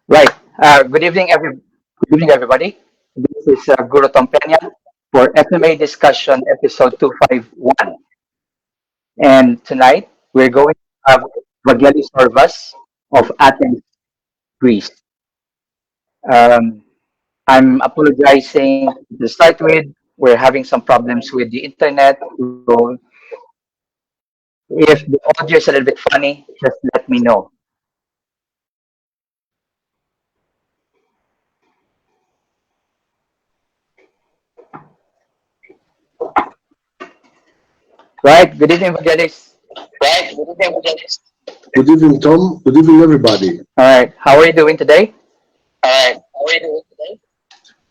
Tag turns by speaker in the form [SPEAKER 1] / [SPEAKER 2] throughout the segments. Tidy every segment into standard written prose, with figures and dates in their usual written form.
[SPEAKER 1] Right. Good evening, everybody. This is Guro for FMA discussion episode 251. And tonight we're going to have Vagelis Zorbas of Athens, Greece. Um, I'm apologizing to start with. We're having some problems with the internet. So if the audio is a little bit funny, just let me know. Right. Good evening, Vagelis.
[SPEAKER 2] Good evening, Tom. Good evening, everybody.
[SPEAKER 1] All right. How are you doing today?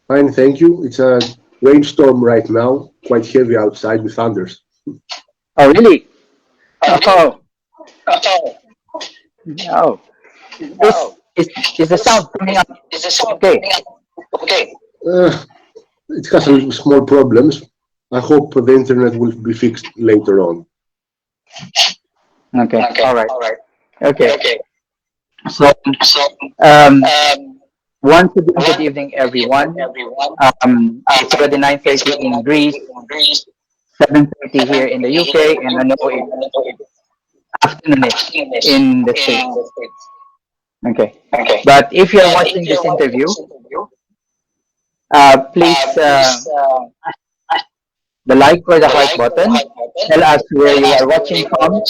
[SPEAKER 2] Fine, thank you. It's a rainstorm right now, quite heavy outside with thunders.
[SPEAKER 1] Oh, really? Oh, no. Is, is, is the sound coming up? Okay.
[SPEAKER 2] Uh, it has some small problems. I hope the internet will be fixed later on.
[SPEAKER 1] Okay. All right. Okay. So, um, once again, good evening, everyone. It's already 9:30 in Greece, 7:30 here in the UK, and I know it's afternoonish in the States. Okay. But if you're watching this interview, please the like or the heart button. Tell us where you are watching from.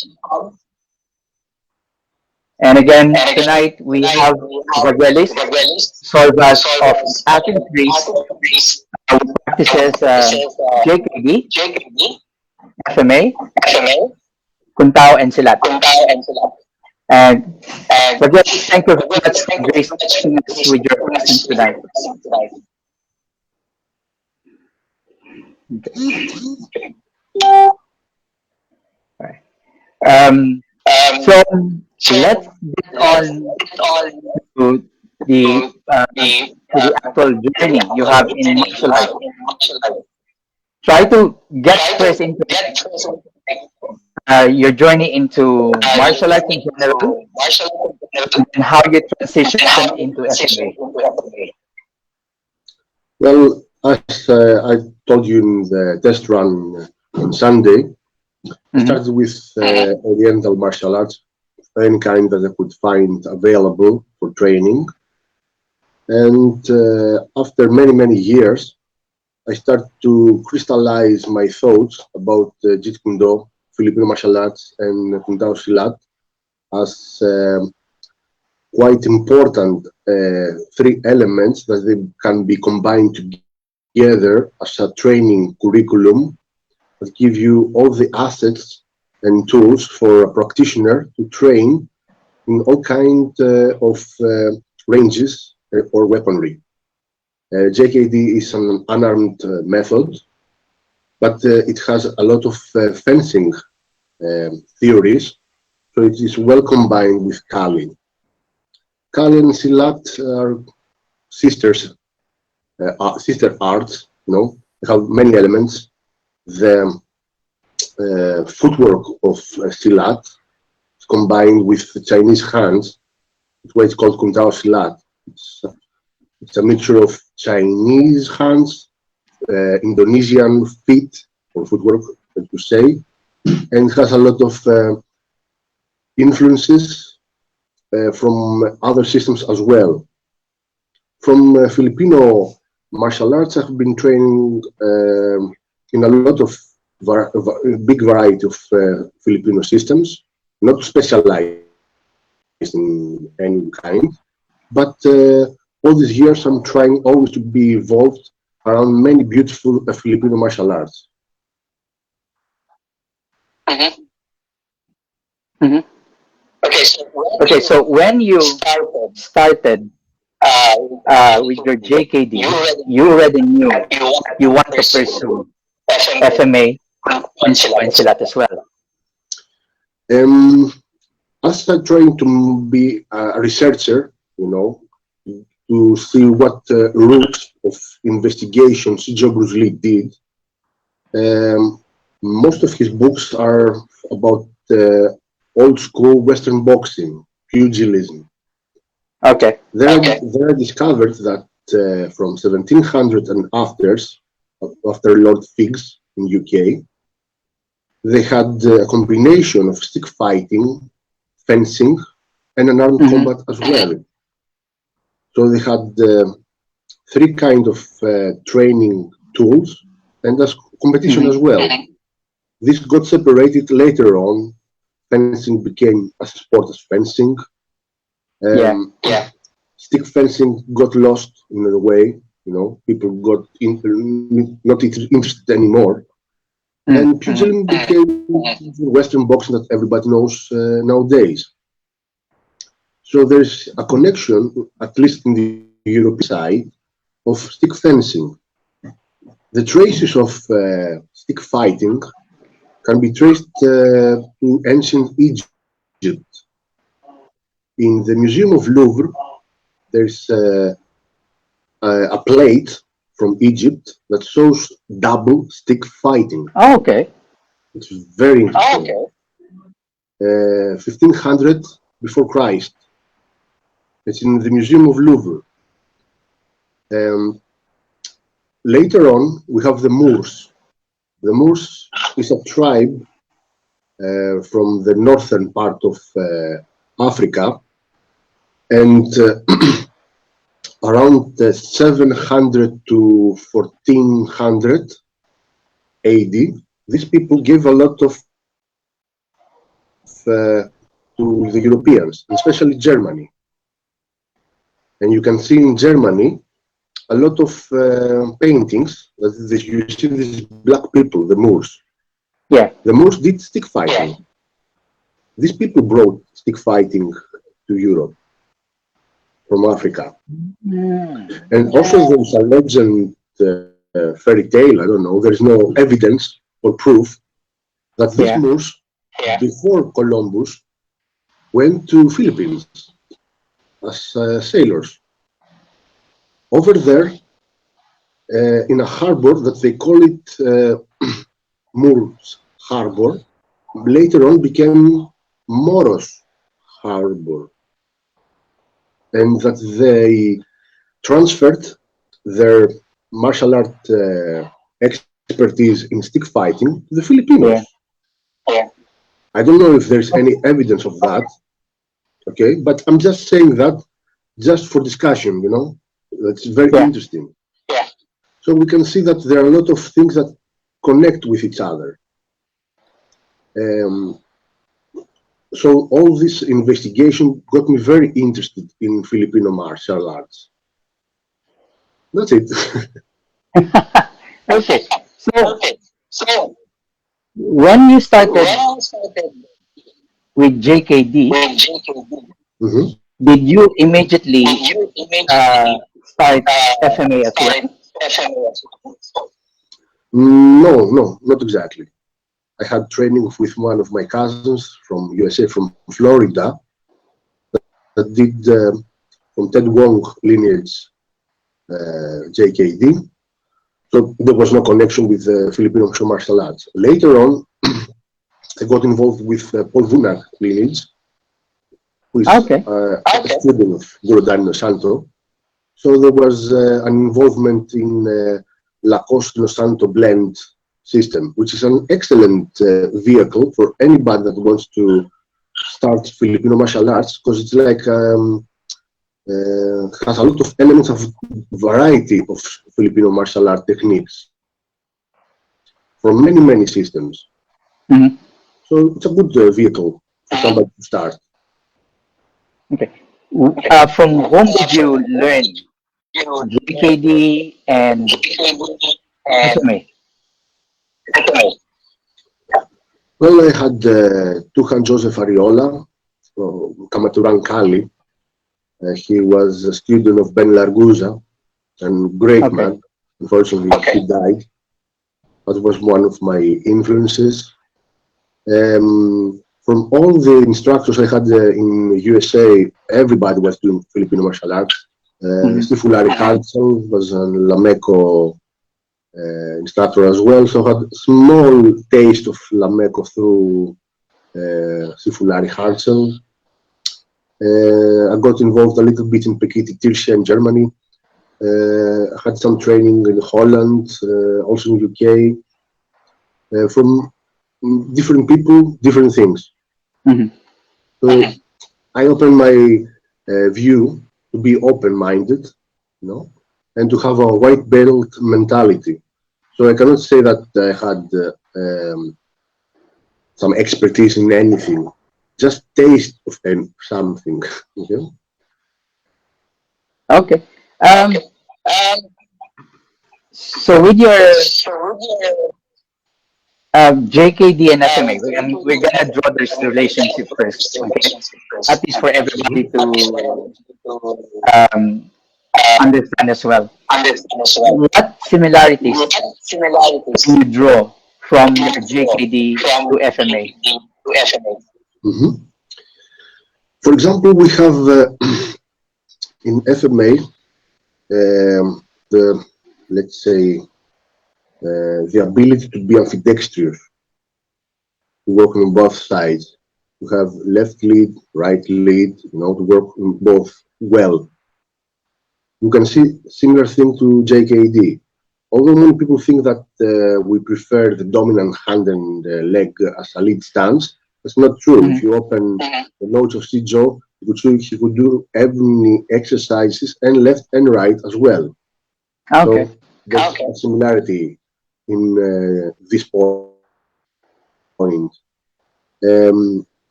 [SPEAKER 1] And again, tonight we have Vagelis, Zorbas of Athens, Greece, who practices JKD, FMA, Kuntao, and Silat. And Vagelis, thank you very much for gracing us with your presence tonight. Okay. All right. So let's get on to the actual journey you have in martial arts. Try to get first into your journey into martial arts in general and how you transition into FMA.
[SPEAKER 2] Well, as I told you in the test run on Sunday, I started with Oriental martial arts, any kind that I could find available for training. And after many years, I started to crystallize my thoughts about Jeet Kune Do, Filipino martial arts, and Kuntao Silat as quite important three elements that they can be combined together as a training curriculum that give you all the assets and tools for a practitioner to train in all kinds of ranges or weaponry. JKD is an unarmed method, but it has a lot of fencing theories, so it is well combined with Kali. Kali and Silat are sister arts, they have many elements. The footwork of Silat is combined with the Chinese hands. It's why it's called Kuntao Silat. It's a mixture of Chinese hands, Indonesian feet or footwork, as you say, and it has a lot of influences from other systems as well. From Filipino martial arts, I've been training in a lot of big variety of Filipino systems, not specialized in any kind, but all these years I'm trying always to be involved around many beautiful Filipino martial arts.
[SPEAKER 1] Mm-hmm. Okay, so when you started with your JKD, you already knew you want to pursue FMA and Silat as well.
[SPEAKER 2] As I'm trying to be a researcher, to see what routes of investigations Joe Bruce Lee did, most of his books are about old school Western boxing, pugilism.
[SPEAKER 1] Okay.
[SPEAKER 2] There I discovered that from 1700 and after Lord Figs in UK, they had a combination of stick fighting, fencing, and unarmed combat as well. So they had three kind of training tools and as competition as well. This got separated later on. Fencing became as a sport as fencing. Stick fencing got lost in a way. People got not interested anymore. And pugilism became the Western boxing that everybody knows nowadays. So there's a connection, at least in the European side, of stick fencing. The traces of stick fighting can be traced to ancient Egypt. In the Museum of Louvre, there's a plate from Egypt that shows double stick fighting.
[SPEAKER 1] Oh, okay.
[SPEAKER 2] It's very interesting. 1500 before Christ. It's in the Museum of Louvre. Later on, we have the Moors. The Moors is a tribe from the northern part of Africa, and around 700 to 1400 AD, these people gave a lot of to the Europeans, especially Germany. And you can see in Germany a lot of paintings that you see these black people, the Moors.
[SPEAKER 1] Yeah.
[SPEAKER 2] The Moors did stick fighting. Yeah. These people brought stick fighting to Europe from Africa. And also there's a legend, fairy tale, I don't know, there's no evidence or proof that these Moors, before Columbus, went to Philippines as sailors. Over there, in a harbor that they call it Moors Harbor, later on became Moros Harbor. And that they transferred their martial art expertise in stick fighting to the Filipinos. Yeah. I don't know if there's any evidence of that, okay? But I'm just saying that just for discussion, That's very interesting. Yeah. So we can see that there are a lot of things that connect with each other. So all this investigation got me very interested in Filipino martial arts. That's it.
[SPEAKER 1] Okay. So when you started with JKD, did you immediately start FMA as well?
[SPEAKER 2] No, not exactly. I had training with one of my cousins from USA, from Florida, that did from Ted Wong lineage JKD. So there was no connection with Filipino martial arts. Later on, I got involved with Paul Vunak lineage, who is a student of Guro Santo. So there was an involvement in Lacoste No Santo blend system, which is an excellent vehicle for anybody that wants to start Filipino martial arts, because it's like has a lot of elements of variety of Filipino martial art techniques from many systems. So it's a good vehicle for somebody to start.
[SPEAKER 1] Okay. From whom did you learn JKD and FMA?
[SPEAKER 2] Well, I had Tuhan Joseph Ariola from Kamaturan Kali. He was a student of Ben Larguza, and great man. Unfortunately, he died. That was one of my influences. From all the instructors I had in USA, everybody was doing Filipino martial arts. Sifulari Hartzell was a Lameco instructor as well, so I had a small taste of Lameco through Sifulari Hartzell. I got involved a little bit in Pekiti Tirsia in Germany. I had some training in Holland, also in UK, from different people, different things.
[SPEAKER 1] Mhm.
[SPEAKER 2] So I open my view to be open-minded, and to have a white belt mentality. So I cannot say that I had some expertise in anything, just taste of something. Okay?
[SPEAKER 1] Okay. So with your JKD and FMA, we're gonna draw this relationship first, okay? At least for everybody to um, understand as well. What similarities can you draw from your JKD to FMA?
[SPEAKER 2] Mhm. For example, we have in FMA the, let's say, the ability to be ambidextrous, to work on both sides, to have left lead, right lead, to work on both well. You can see similar thing to JKD. Although many people think that we prefer the dominant hand and leg as a lead stance, that's not true. If you open the notes of Sijo, you could do every exercises and left and right as well. So
[SPEAKER 1] Okay.
[SPEAKER 2] there's a similarity in this point.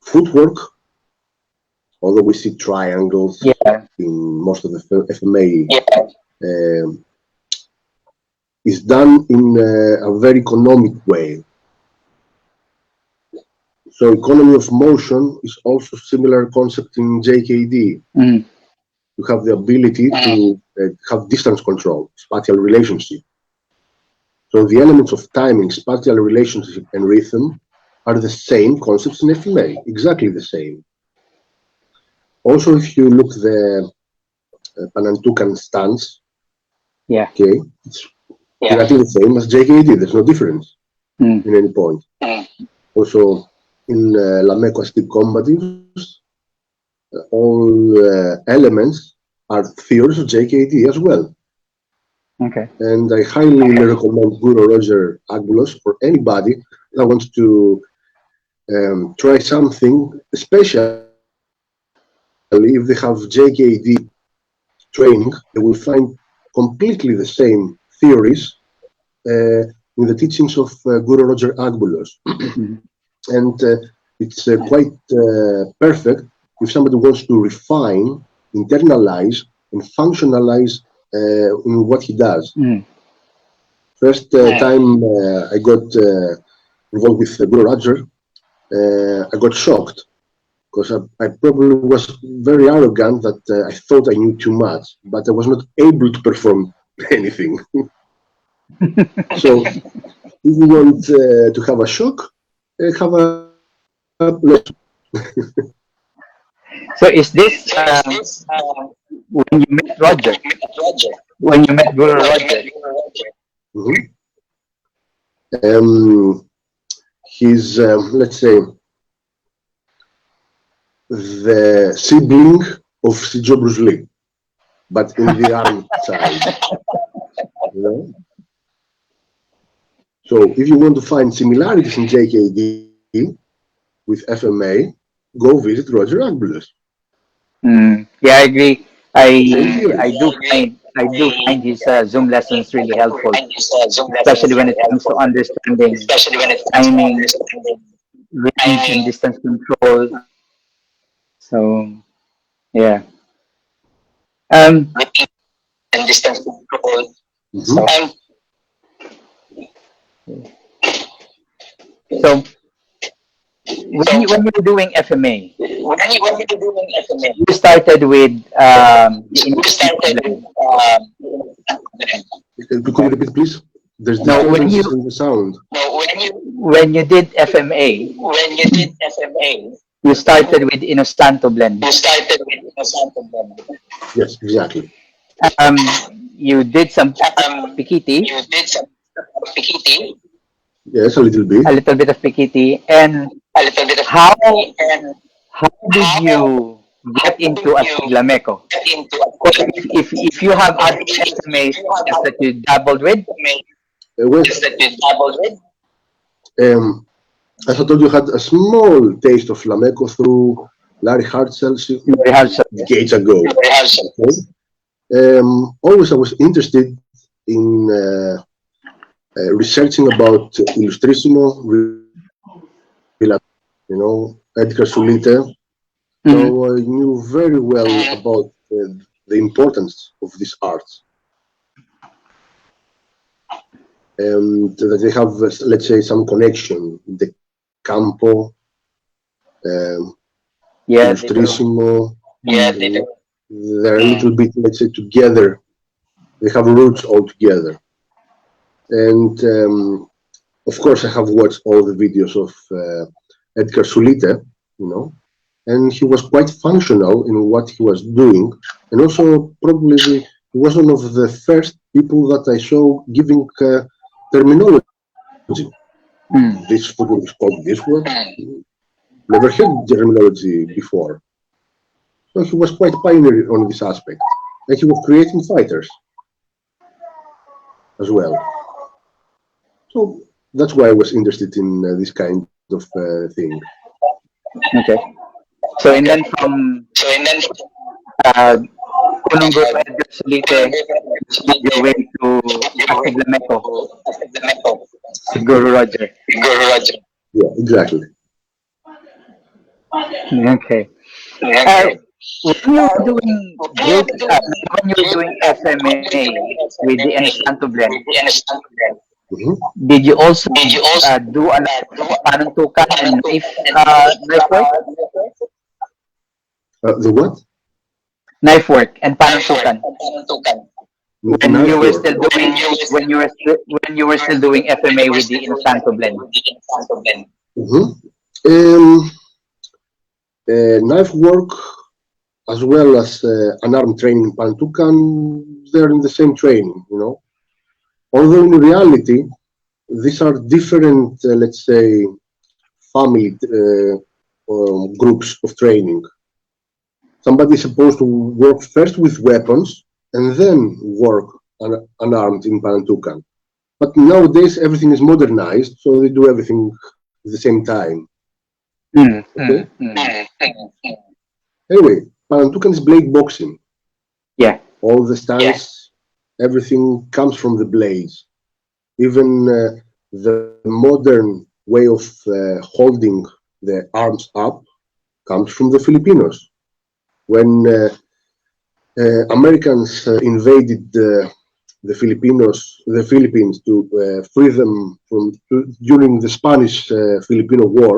[SPEAKER 2] Footwork, although we see triangles
[SPEAKER 1] Yeah.
[SPEAKER 2] in most of the FMA, is done in a very economic way. So economy of motion is also similar concept in JKD.
[SPEAKER 1] Mm.
[SPEAKER 2] You have the ability to have distance control, spatial relationship. So the elements of timing, spatial relationship, and rhythm are the same concepts in FMA, exactly the same. Also, if you look the Panantukan stance,
[SPEAKER 1] Yeah.
[SPEAKER 2] okay, it's exactly the same as JKD. There's no difference in any point. Also, in Lameco stick combatives, all elements are theories of JKD as well.
[SPEAKER 1] Okay.
[SPEAKER 2] And I highly recommend Guro Roger Agbulos for anybody that wants to try something, especially if they have JKD training, they will find completely the same theories in the teachings of Guru Roger Agbulos. And it's quite perfect if somebody wants to refine, internalize, and functionalize in what he does. First time I got involved with Guru Roger, I got shocked because I probably was very arrogant that I thought I knew too much, but I was not able to perform anything. So if you want to have a shock, have a lesson.
[SPEAKER 1] So is this when you met Roger? When you met Guru Roger?
[SPEAKER 2] He's, let's say, the sibling of Sijo Bruce Lee, but in the arm side. So if you want to find similarities in JKD with FMA, go visit Roger Agbulos.
[SPEAKER 1] Yeah, I agree. I do find his Zoom lessons really helpful, especially when it comes to understanding timing, range, and distance control. So yeah. So when you were doing FMA, you started with the initial blend.
[SPEAKER 2] Could you repeat, please? There's
[SPEAKER 1] No,
[SPEAKER 2] disturbance in the sound.
[SPEAKER 1] when you did FMA, you started with Inosanto blend.
[SPEAKER 2] Yes, exactly.
[SPEAKER 1] You did some Pikiti,
[SPEAKER 2] Yes, a little bit.
[SPEAKER 1] a little bit of Pikiti, and how how did you get into a Flamenco? Or if you have other SMA students that you dabbled with?
[SPEAKER 2] Well, as I told you, I had a small taste of Flamenco through Larry Hartzell
[SPEAKER 1] Rehearsal, yes.
[SPEAKER 2] decades ago. Okay? Always I was interested in researching about Illustrissimo, Edgar Sulite. So
[SPEAKER 1] Mhm.
[SPEAKER 2] I knew very well about the importance of these arts. And that they have, let's say, some connection. The campo,
[SPEAKER 1] Yeah, they do.
[SPEAKER 2] Illustrissimo,
[SPEAKER 1] Mm.
[SPEAKER 2] they're a little bit, let's say, together. They have roots all together. And of course, I have watched all the videos of Edgar Sulite, and he was quite functional in what he was doing. And also, probably, he was one of the first people that I saw giving terminology.
[SPEAKER 1] Mm.
[SPEAKER 2] This footwork is called this work. Never heard terminology before. So he was quite pioneer on this aspect. And he was creating fighters as well. So that's why I was interested in this kind of thing.
[SPEAKER 1] Okay. So and then from uh, Punong Guro Edgar Solite, you found your way to Asiglameco, si Guru Roger.
[SPEAKER 2] Yeah, exactly.
[SPEAKER 1] Okay. When you were doing group, when you were doing FMA with the Enestanto blend,
[SPEAKER 2] Mhm.
[SPEAKER 1] did you also do a lot of panuntukan and knife work?
[SPEAKER 2] The what?
[SPEAKER 1] Knife work and panuntukan when you
[SPEAKER 2] Knife
[SPEAKER 1] were
[SPEAKER 2] work.
[SPEAKER 1] still doing when you were still doing FMA with the Enestanto blend.
[SPEAKER 2] Mhm. Um, Knife work as well as unarmed training Pantukan, they're in the same training. Although in reality, these are different, let's say, family groups of training. Somebody is supposed to work first with weapons and then work unarmed in Pantukan. But nowadays, everything is modernized, so they do everything at the same time.
[SPEAKER 1] Mm,
[SPEAKER 2] Okay?
[SPEAKER 1] mm, mm.
[SPEAKER 2] Anyway, Pantukan is blade boxing.
[SPEAKER 1] Yeah.
[SPEAKER 2] All the stance, everything comes from the blades. Even the modern way of holding the arms up comes from the Filipinos. When Americans invaded the Philippines to free them from during the Spanish Filipino War,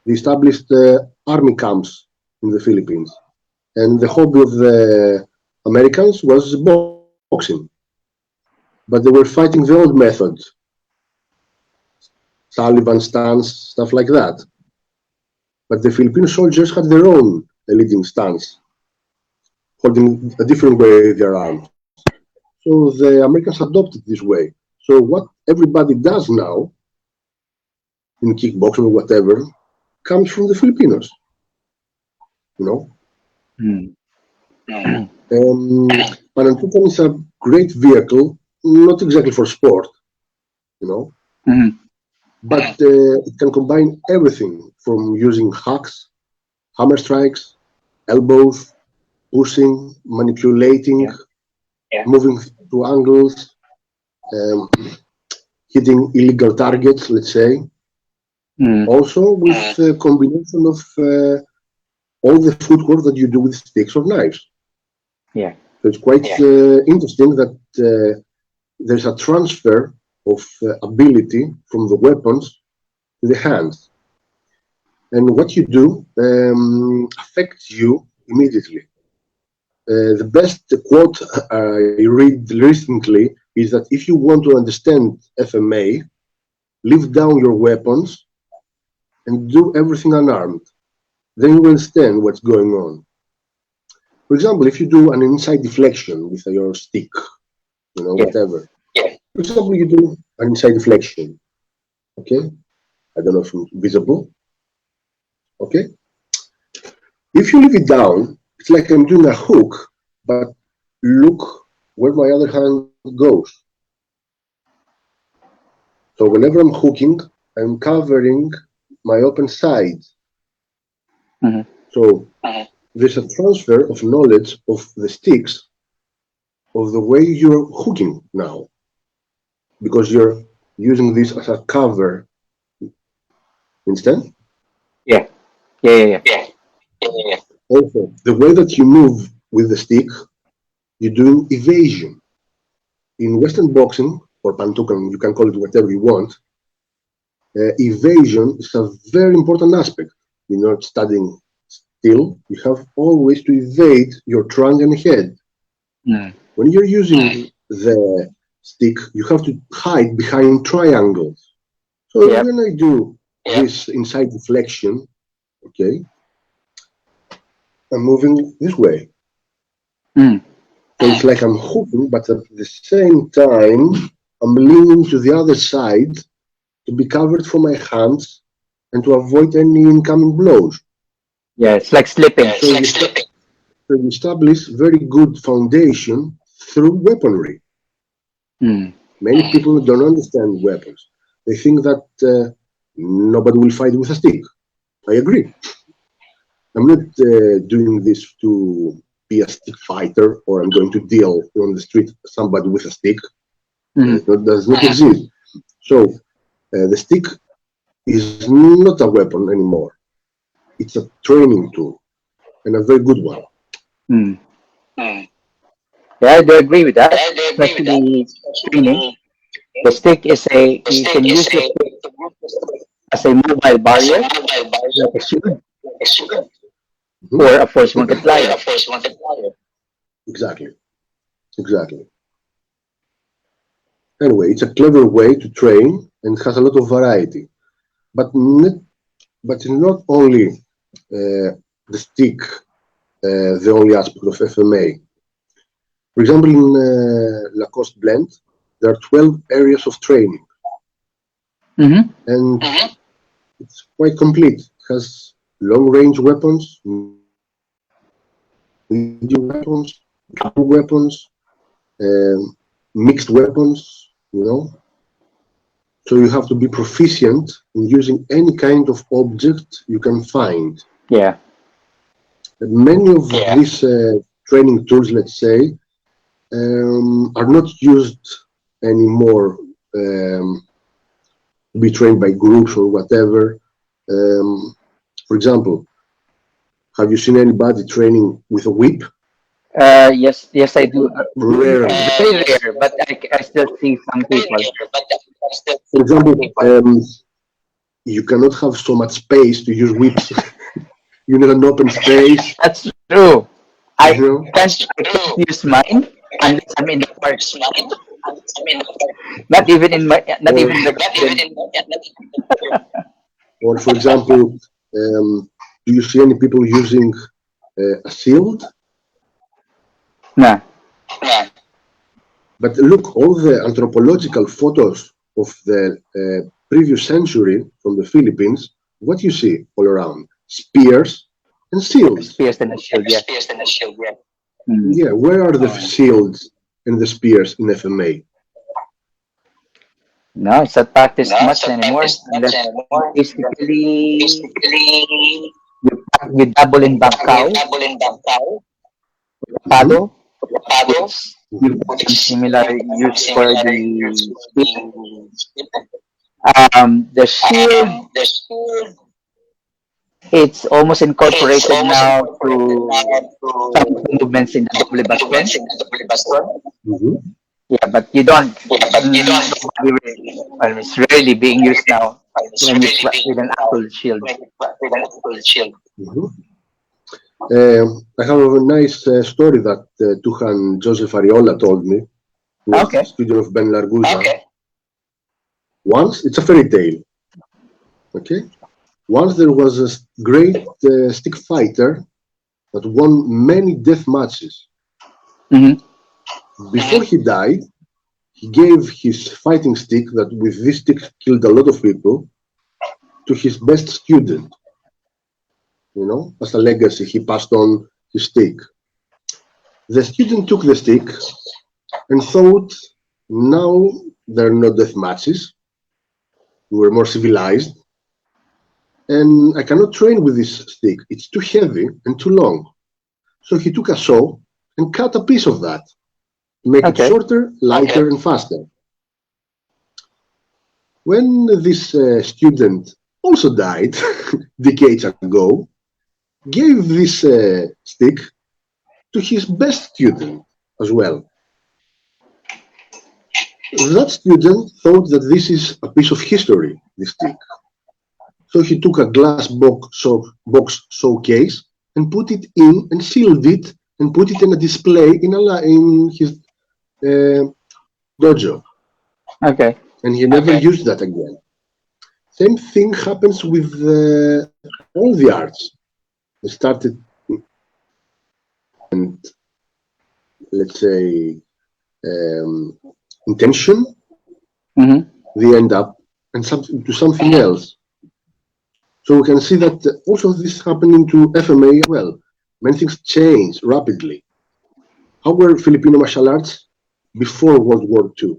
[SPEAKER 2] they established army camps in the Philippines, and the hobby of the Americans was boxing, but they were fighting the old method, Sullivan stance, stuff like that. But the Filipino soldiers had their own leading stance, holding a different way their arms. So the Americans adopted this way. So what everybody does now in kickboxing or whatever comes from the Filipinos. You know,
[SPEAKER 1] Mm.
[SPEAKER 2] Panantukan is a great vehicle, not exactly for sport, you know,
[SPEAKER 1] Mm.
[SPEAKER 2] but it can combine everything from using hacks, hammer strikes, elbows, pushing, manipulating, moving to angles, um, hitting illegal targets, let's say.
[SPEAKER 1] Mm.
[SPEAKER 2] Also with a combination of all the footwork that you do with sticks or knives.
[SPEAKER 1] Yeah.
[SPEAKER 2] So it's quite interesting that there's a transfer of ability from the weapons to the hands. And what you do affects you immediately. The best quote I read recently is that if you want to understand FMA, leave down your weapons and do everything unarmed. Then you understand what's going on. For example, if you do an inside deflection with your stick,
[SPEAKER 1] Yeah.
[SPEAKER 2] whatever. For example, you do an inside deflection. Okay, I don't know if it's visible. Okay, If you leave it down, it's like I'm doing a hook, but look where my other hand goes. So whenever I'm hooking, I'm covering my open side.
[SPEAKER 1] Mhm.
[SPEAKER 2] So there's a transfer of knowledge of the sticks of the way you're hooking now, because you're using this as a cover instead.
[SPEAKER 1] Yeah. Yeah.
[SPEAKER 2] Also, the way that you move with the stick, you're doing evasion. In Western boxing, or Pantukan, you can call it whatever you want, evasion is a very important aspect. You're not studying still, you have always to evade your trunk and head.
[SPEAKER 1] Mm.
[SPEAKER 2] When you're using the stick, you have to hide behind triangles. So
[SPEAKER 1] Yep.
[SPEAKER 2] when I do this inside deflection, okay, I'm moving this way.
[SPEAKER 1] Mm.
[SPEAKER 2] So it's like I'm hooking, but at the same time, I'm leaning to the other side to be covered for my hands and to avoid any incoming blows.
[SPEAKER 1] Yeah, it's like slipping.
[SPEAKER 2] So you establish very good foundation through weaponry.
[SPEAKER 1] Mm.
[SPEAKER 2] Many people don't understand weapons. They think that nobody will fight with a stick. I agree. I'm not doing this to be a stick fighter, or I'm going to deal on the street somebody with a stick.
[SPEAKER 1] Mm.
[SPEAKER 2] That does not exist. So the stick is not a weapon anymore. It's a training tool, and a very good one.
[SPEAKER 1] Mm. Yeah, I do agree with that, especially training. The stick is you can use the stick as a mobile barrier, like a shield,
[SPEAKER 2] Mhm.
[SPEAKER 1] or a force multiplier.
[SPEAKER 2] Exactly, exactly. Anyway, it's a clever way to train and has a lot of variety. But it's not only the stick the only aspect of FMA. For example, in Lacoste Blend, there are 12 areas of training,
[SPEAKER 1] Mm-hmm.
[SPEAKER 2] and it's quite complete. It has long-range weapons, medium weapons, double weapons, mixed weapons, So you have to be proficient in using any kind of object you can find.
[SPEAKER 1] Yeah.
[SPEAKER 2] And many of these training tools, let's say, are not used anymore to be trained by groups or whatever. For example, have you seen anybody training with a whip?
[SPEAKER 1] Yes, I do.
[SPEAKER 2] Rarely.
[SPEAKER 1] Very rare, but I still see some people.
[SPEAKER 2] For example, you cannot have so much space to use whips. You need an open space,
[SPEAKER 1] That's true.
[SPEAKER 2] you know.
[SPEAKER 1] I can't use mine unless I'm in the park. Not even in my, not
[SPEAKER 2] Or,
[SPEAKER 1] even in the garden.
[SPEAKER 2] or for example, do you see any people using a shield?
[SPEAKER 1] Nah.
[SPEAKER 2] But look, all the anthropological photos of the previous century from the Philippines, what you see all around? Spears and shields.
[SPEAKER 1] Spears and a shield, yeah. Mm.
[SPEAKER 2] Yeah, where are the shields and the spears in FMA?
[SPEAKER 1] No, it's not practiced much anymore. Unless basically you double in Bangkao,
[SPEAKER 2] Mm-hmm.
[SPEAKER 1] paddle, which you can similar use for the speed. The shield, it's almost incorporated now to some of the movements in the double baston.
[SPEAKER 2] Mm-hmm.
[SPEAKER 1] Yeah, but you don't. Well, it's rarely being used now when you with an actual shield.
[SPEAKER 2] Mm-hmm. I have a nice story that Tuhan Joseph Ariola told me. He was a
[SPEAKER 1] Okay.
[SPEAKER 2] student of Ben Larguza. Once, it's a fairy tale. Okay. Once there was a great stick fighter that won many death matches.
[SPEAKER 1] Mm-hmm.
[SPEAKER 2] Before he died, he gave his fighting stick, that with this stick killed a lot of people, to his best student. as a legacy, he passed on his stick. The student took the stick and thought, now there are no death matches. We were more civilized. And I cannot train with this stick. It's too heavy and too long. So he took a saw and cut a piece of that to make it shorter, lighter, and faster. When this student also died decades ago, gave this stick to his best student as well. That student thought that this is a piece of history, this stick. So he took a glass box showcase and put it in and sealed it and put it in a display in his dojo.
[SPEAKER 1] Okay.
[SPEAKER 2] And he never used that again. Same thing happens with all the arts. They started, and let's say intention. They end up and to something else. So we can see that also this happening to FMA as well. Many things change rapidly. How were Filipino martial arts before World War II?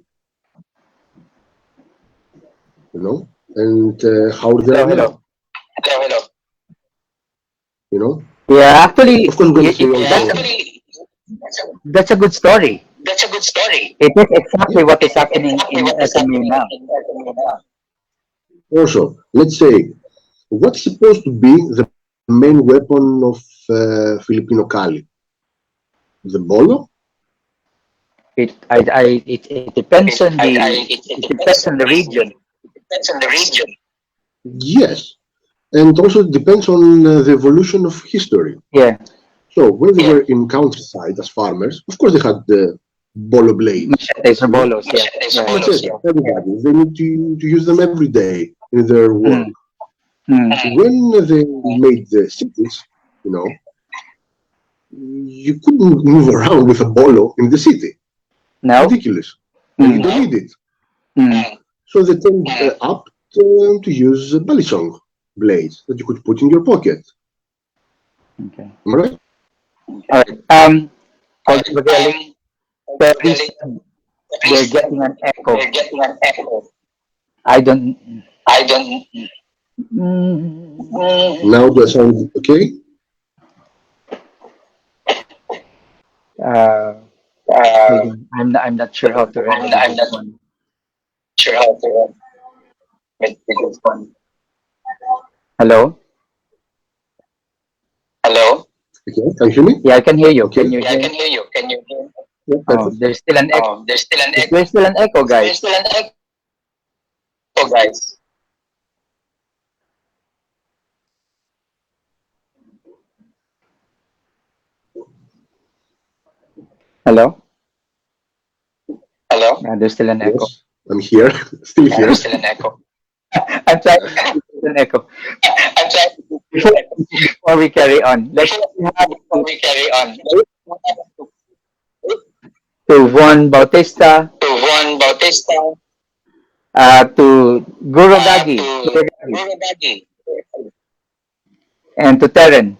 [SPEAKER 2] And how they are now?
[SPEAKER 1] Yeah, actually,
[SPEAKER 2] Of course,
[SPEAKER 1] that's a good story. It is exactly what is happening in SMU now.
[SPEAKER 2] Also, let's say, what's supposed to be the main weapon of Filipino Kali? The bolo?
[SPEAKER 1] It depends on the region.
[SPEAKER 2] Yes, and also it depends on the evolution of history.
[SPEAKER 1] Yeah.
[SPEAKER 2] So when they were in countryside as farmers, of course they had the bolo blades.
[SPEAKER 1] Machetes or bolos, yeah.
[SPEAKER 2] Everybody, they need to use them every day in their work. When they made the cities, you couldn't move around with a bolo in the city.
[SPEAKER 1] No.
[SPEAKER 2] Ridiculous. And you don't need it. So they turned up to use balisong blades that you could put in your pocket.
[SPEAKER 1] Okay.
[SPEAKER 2] Am I right?
[SPEAKER 1] All right. Vagelis, they're getting an echo. I don't.
[SPEAKER 2] Now do I sound okay?
[SPEAKER 1] I'm not sure how to remedy this one. Hello?
[SPEAKER 2] Okay, can you hear me?
[SPEAKER 1] Yeah, I can hear you.
[SPEAKER 2] Okay.
[SPEAKER 1] Can you hear?
[SPEAKER 2] Yeah,
[SPEAKER 1] Oh, there's still an echo. There's still an echo, guys. Hello? Yeah, there's still an echo.
[SPEAKER 2] Yes, I'm here. Still here.
[SPEAKER 1] I'm trying to keep an echo. Before we carry on, let's to Juan Bautista, to Guro Gagi, and to Teren.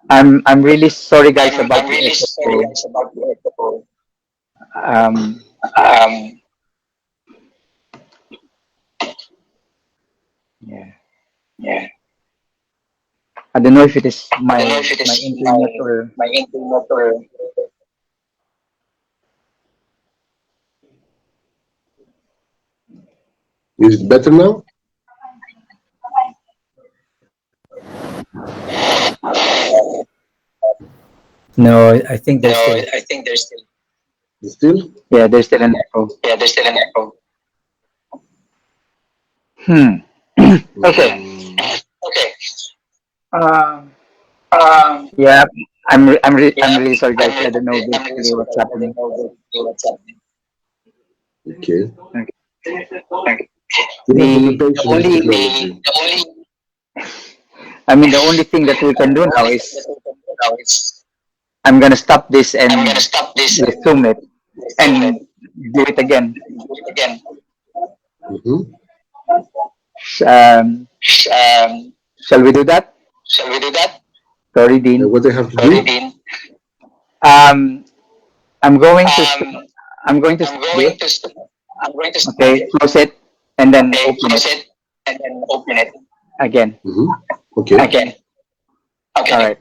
[SPEAKER 1] I'm really sorry, guys, about the echo. Yeah. I don't know if it is my internet or.
[SPEAKER 2] Is it better now?
[SPEAKER 1] No, I think there's
[SPEAKER 2] Still?
[SPEAKER 1] Yeah, there's still an echo. Okay. Yeah, I'm really sorry, guys. I don't know basically what's happening.
[SPEAKER 2] Okay.
[SPEAKER 1] The only thing that we can do now is I'm gonna stop this and resume it and do it again. Shall we do that? Sorry, Dean.
[SPEAKER 2] What I have to do?
[SPEAKER 1] Um, I'm going to st- I'm going to stop this. Okay, close it and then open it again.
[SPEAKER 2] Okay.
[SPEAKER 1] All right.